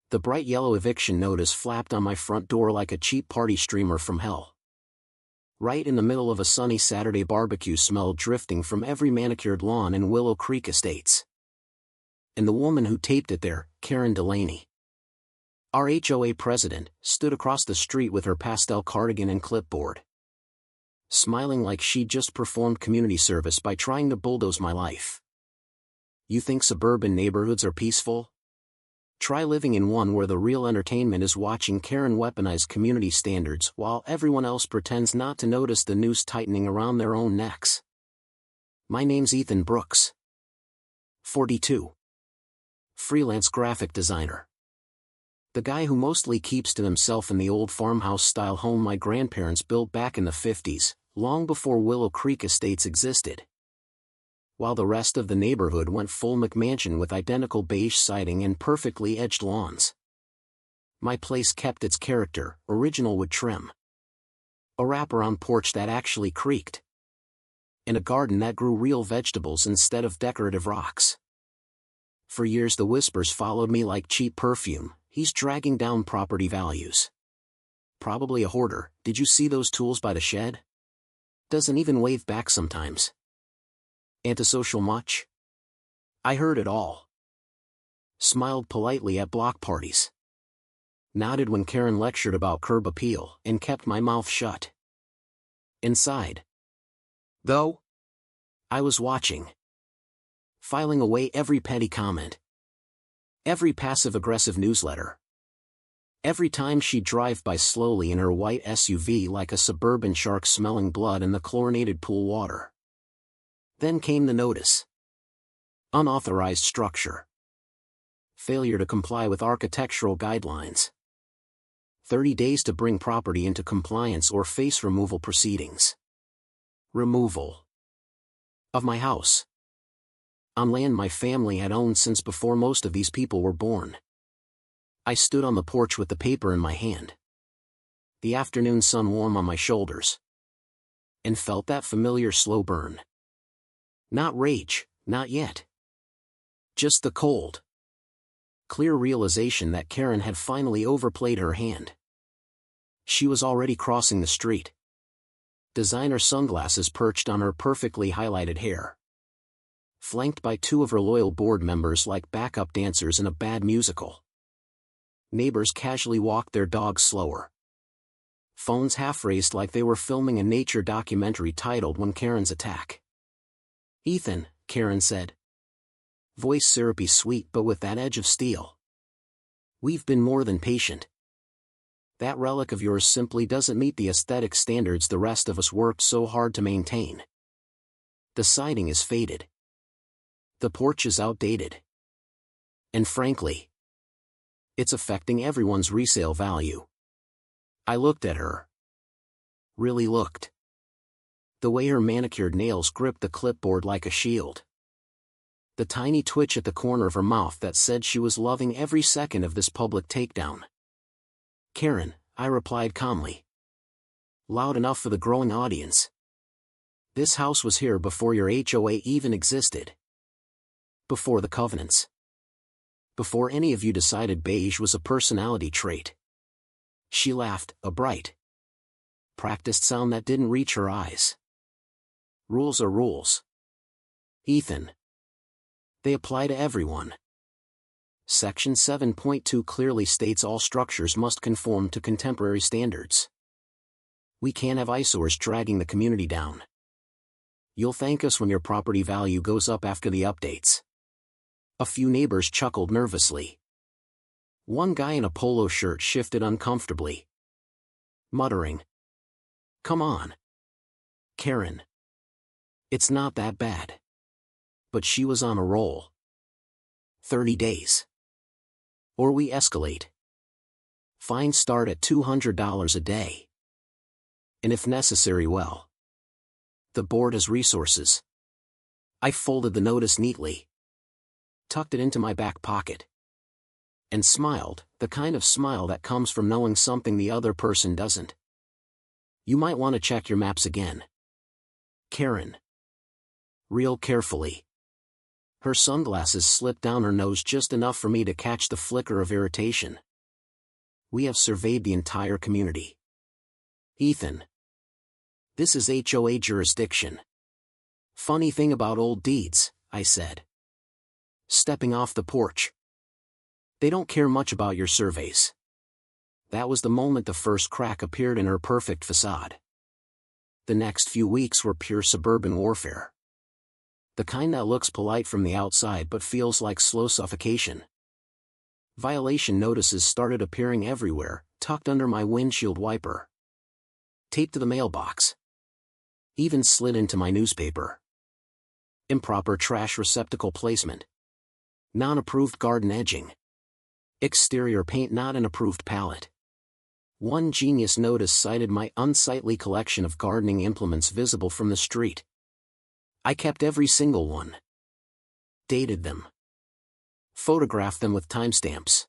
The bright yellow eviction notice flapped on my front door like a cheap party streamer from hell. Right in the middle of a sunny Saturday barbecue smell drifting from every manicured lawn in Willow Creek Estates. And the woman who taped it there, Karen Delaney, our HOA president, stood across the street with her pastel cardigan and clipboard, smiling like she'd just performed community service by trying to bulldoze my life. You think suburban neighborhoods are peaceful? Try living in one where the real entertainment is watching Karen weaponize community standards while everyone else pretends not to notice the noose tightening around their own necks. My name's Ethan Brooks. 42. Freelance graphic designer. The guy who mostly keeps to himself in the old farmhouse-style home my grandparents built back in the 50s, long before Willow Creek Estates existed. While the rest of the neighborhood went full McMansion with identical beige siding and perfectly edged lawns, my place kept its character, original wood trim, a wraparound porch that actually creaked, and a garden that grew real vegetables instead of decorative rocks. For years the whispers followed me like cheap perfume, he's dragging down property values. Probably a hoarder, did you see those tools by the shed? Doesn't even wave back sometimes. Antisocial much? I heard it all. Smiled politely at block parties. Nodded when Karen lectured about curb appeal, and kept my mouth shut. Inside, though, I was watching. Filing away every petty comment. Every passive-aggressive newsletter. Every time she'd drive by slowly in her white SUV like a suburban shark smelling blood in the chlorinated pool water. Then came the notice. Unauthorized structure. Failure to comply with architectural guidelines. 30 days to bring property into compliance or face removal proceedings. Removal. Of my house. On land my family had owned since before most of these people were born. I stood on the porch with the paper in my hand, the afternoon sun warm on my shoulders, and felt that familiar slow burn. Not rage, not yet. Just the cold, clear realization that Karen had finally overplayed her hand. She was already crossing the street. Designer sunglasses perched on her perfectly highlighted hair, flanked by two of her loyal board members like backup dancers in a bad musical. Neighbors casually walked their dogs slower. Phones half-raised like they were filming a nature documentary titled When Karen's Attack. Ethan, Karen said. Voice syrupy sweet but with that edge of steel. We've been more than patient. That relic of yours simply doesn't meet the aesthetic standards the rest of us worked so hard to maintain. The siding is faded. The porch is outdated. And frankly, it's affecting everyone's resale value. I looked at her. Really looked. The way her manicured nails gripped the clipboard like a shield. The tiny twitch at the corner of her mouth that said she was loving every second of this public takedown. Karen, I replied calmly. Loud enough for the growing audience. This house was here before your HOA even existed. Before the covenants. Before any of you decided beige was a personality trait. She laughed, a bright, practiced sound that didn't reach her eyes. Rules are rules, Ethan. They apply to everyone. Section 7.2 clearly states all structures must conform to contemporary standards. We can't have eyesores dragging the community down. You'll thank us when your property value goes up after the updates. A few neighbors chuckled nervously. One guy in a polo shirt shifted uncomfortably, muttering, Come on, Karen. It's not that bad. But she was on a roll. 30 days. Or we escalate. Fines start at $200 a day. And if necessary, well, the board has resources. I folded the notice neatly, tucked it into my back pocket, and smiled, the kind of smile that comes from knowing something the other person doesn't. You might want to check your maps again, Karen. Real carefully. Her sunglasses slipped down her nose just enough for me to catch the flicker of irritation. We have surveyed the entire community. Ethan. This is HOA jurisdiction. Funny thing about old deeds, I said. Stepping off the porch. They don't care much about your surveys. That was the moment the first crack appeared in her perfect facade. The next few weeks were pure suburban warfare. The kind that looks polite from the outside but feels like slow suffocation. Violation notices started appearing everywhere, tucked under my windshield wiper. Taped to the mailbox. Even slid into my newspaper. Improper trash receptacle placement. Non-approved garden edging. Exterior paint not an approved palette. One genius notice cited my unsightly collection of gardening implements visible from the street. I kept every single one. Dated them. Photographed them with timestamps.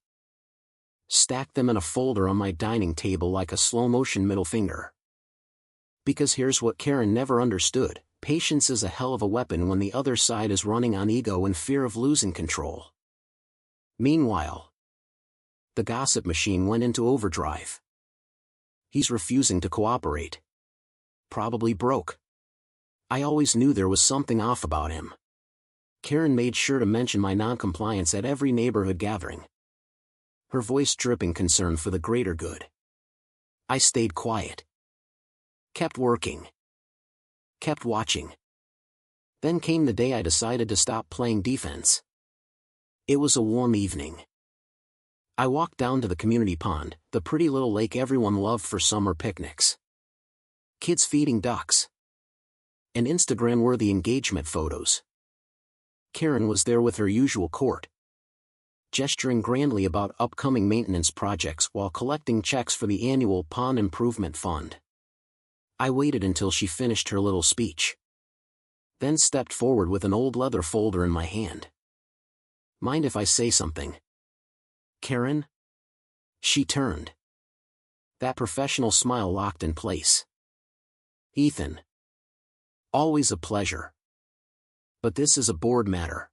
Stacked them in a folder on my dining table like a slow-motion middle finger. Because here's what Karen never understood, patience is a hell of a weapon when the other side is running on ego and fear of losing control. Meanwhile, the gossip machine went into overdrive. He's refusing to cooperate. Probably broke. I always knew there was something off about him. Karen made sure to mention my non-compliance at every neighborhood gathering. Her voice dripping concern for the greater good. I stayed quiet. Kept working. Kept watching. Then came the day I decided to stop playing defense. It was a warm evening. I walked down to the community pond, the pretty little lake everyone loved for summer picnics. Kids feeding ducks. And Instagram-worthy engagement photos. Karen was there with her usual court, gesturing grandly about upcoming maintenance projects while collecting checks for the annual Pond Improvement Fund. I waited until she finished her little speech. Then stepped forward with an old leather folder in my hand. Mind if I say something? Karen? She turned. That professional smile locked in place. Ethan. Always a pleasure. But this is a board matter.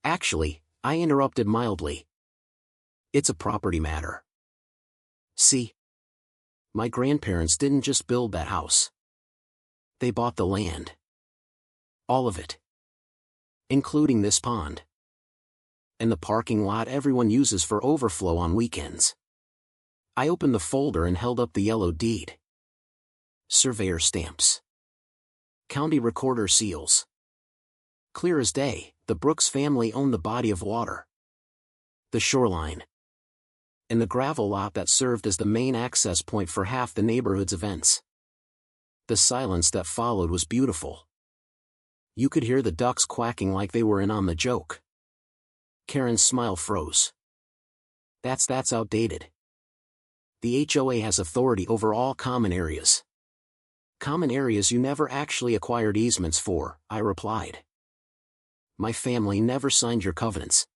Actually, I interrupted mildly. It's a property matter. See? My grandparents didn't just build that house. They bought the land. All of it. Including this pond. And the parking lot everyone uses for overflow on weekends. I opened the folder and held up the yellow deed. Surveyor stamps. County recorder seals. Clear as day, the Brooks family owned the body of water. The shoreline. And the gravel lot that served as the main access point for half the neighborhood's events. The silence that followed was beautiful. You could hear the ducks quacking like they were in on the joke. Karen's smile froze. That's outdated. The HOA has authority over all common areas. Common areas you never actually acquired easements for, I replied. My family never signed your covenants.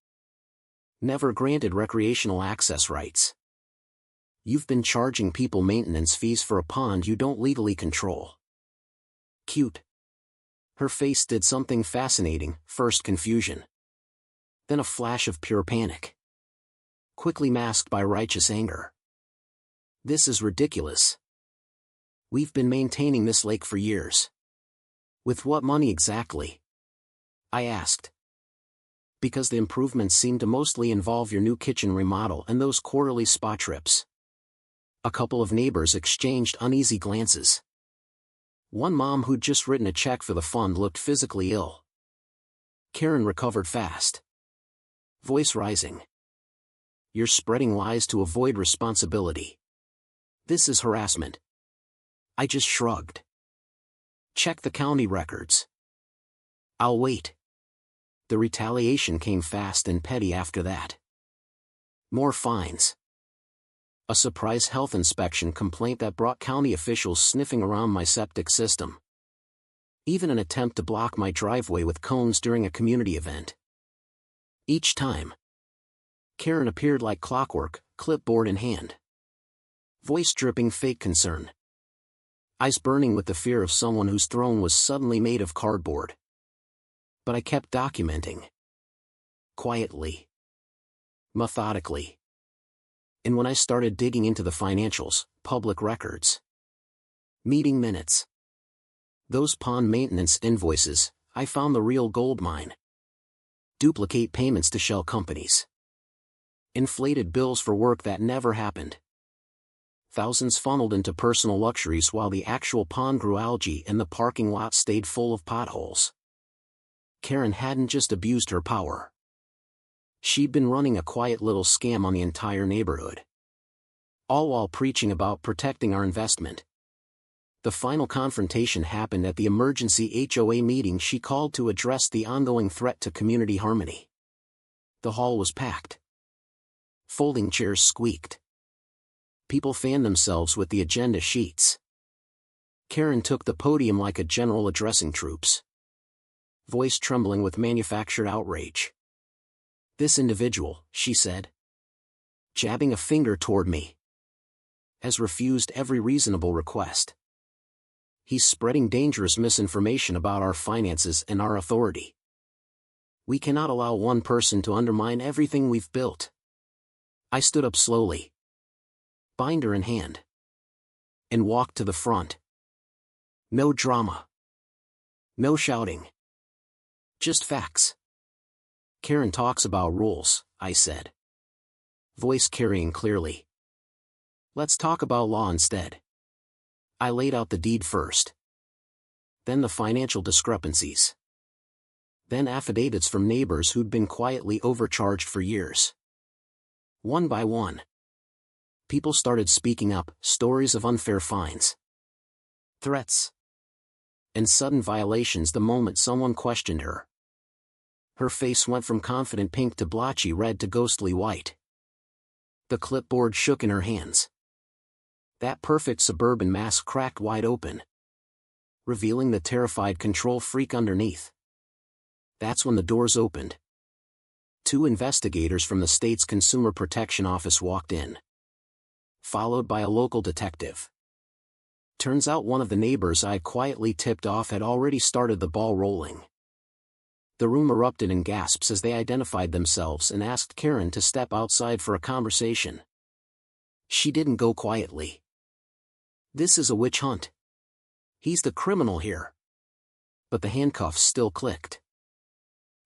Never granted recreational access rights. You've been charging people maintenance fees for a pond you don't legally control. Cute. Her face did something fascinating, first confusion. Then a flash of pure panic. Quickly masked by righteous anger. This is ridiculous. We've been maintaining this lake for years. With what money exactly? I asked. Because the improvements seem to mostly involve your new kitchen remodel and those quarterly spa trips. A couple of neighbors exchanged uneasy glances. One mom who'd just written a check for the fund looked physically ill. Karen recovered fast. Voice rising. You're spreading lies to avoid responsibility. This is harassment. I just shrugged. Check the county records. I'll wait. The retaliation came fast and petty after that. More fines. A surprise health inspection complaint that brought county officials sniffing around my septic system. Even an attempt to block my driveway with cones during a community event. Each time, Karen appeared like clockwork, clipboard in hand. Voice dripping fake concern. Eyes burning with the fear of someone whose throne was suddenly made of cardboard. But I kept documenting. Quietly. Methodically. And when I started digging into the financials, public records, meeting minutes, those pond maintenance invoices, I found the real gold mine. Duplicate payments to shell companies. Inflated bills for work that never happened. Thousands funneled into personal luxuries while the actual pond grew algae and the parking lot stayed full of potholes. Karen hadn't just abused her power. She'd been running a quiet little scam on the entire neighborhood. All while preaching about protecting our investment. The final confrontation happened at the emergency HOA meeting she called to address the ongoing threat to community harmony. The hall was packed. Folding chairs squeaked. People fanned themselves with the agenda sheets. Karen took the podium like a general addressing troops. Voice trembling with manufactured outrage. "This individual," she said, jabbing a finger toward me, has refused every reasonable request. He's spreading dangerous misinformation about our finances and our authority. We cannot allow one person to undermine everything we've built. I stood up slowly, binder in hand, and walked to the front. No drama. No shouting. Just facts. Karen talks about rules, I said. Voice carrying clearly. Let's talk about law instead. I laid out the deed first. Then the financial discrepancies. Then affidavits from neighbors who'd been quietly overcharged for years. One by one, people started speaking up, stories of unfair fines, threats, and sudden violations the moment someone questioned her. Her face went from confident pink to blotchy red to ghostly white. The clipboard shook in her hands. That perfect suburban mask cracked wide open, revealing the terrified control freak underneath. That's when the doors opened. 2 investigators from the state's Consumer Protection Office walked in, followed by a local detective. Turns out one of the neighbors I quietly tipped off had already started the ball rolling. The room erupted in gasps as they identified themselves and asked Karen to step outside for a conversation. She didn't go quietly. This is a witch hunt. He's the criminal here. But the handcuffs still clicked.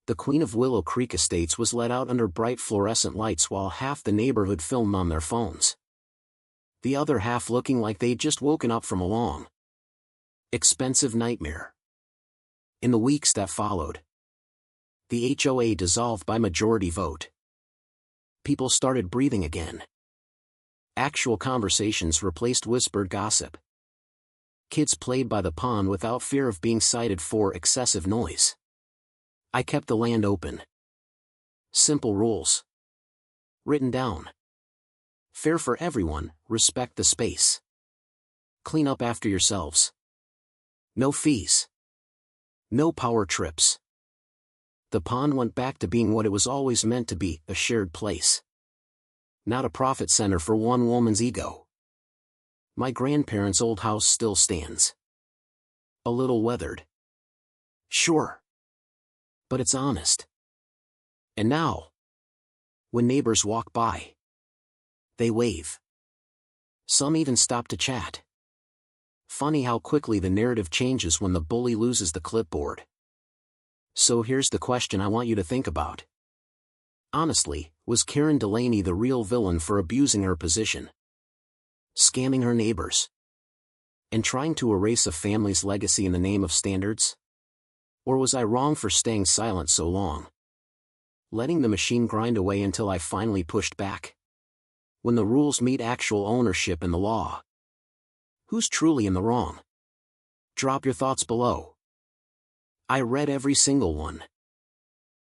The Queen of Willow Creek Estates was let out under bright fluorescent lights while half the neighborhood filmed on their phones. The other half looking like they'd just woken up from a long, expensive nightmare. In the weeks that followed, the HOA dissolved by majority vote. People started breathing again. Actual conversations replaced whispered gossip. Kids played by the pond without fear of being cited for excessive noise. I kept the land open. Simple rules. Written down. Fair for everyone, respect the space. Clean up after yourselves. No fees. No power trips. The pond went back to being what it was always meant to be, a shared place. Not a profit center for one woman's ego. My grandparents' old house still stands. A little weathered. Sure. But it's honest. And now, when neighbors walk by, they wave. Some even stop to chat. Funny how quickly the narrative changes when the bully loses the clipboard. So here's the question I want you to think about. Honestly, was Karen Delaney the real villain for abusing her position, scamming her neighbors, and trying to erase a family's legacy in the name of standards? Or was I wrong for staying silent so long, letting the machine grind away until I finally pushed back? When the rules meet actual ownership and the law, who's truly in the wrong? Drop your thoughts below. I read every single one.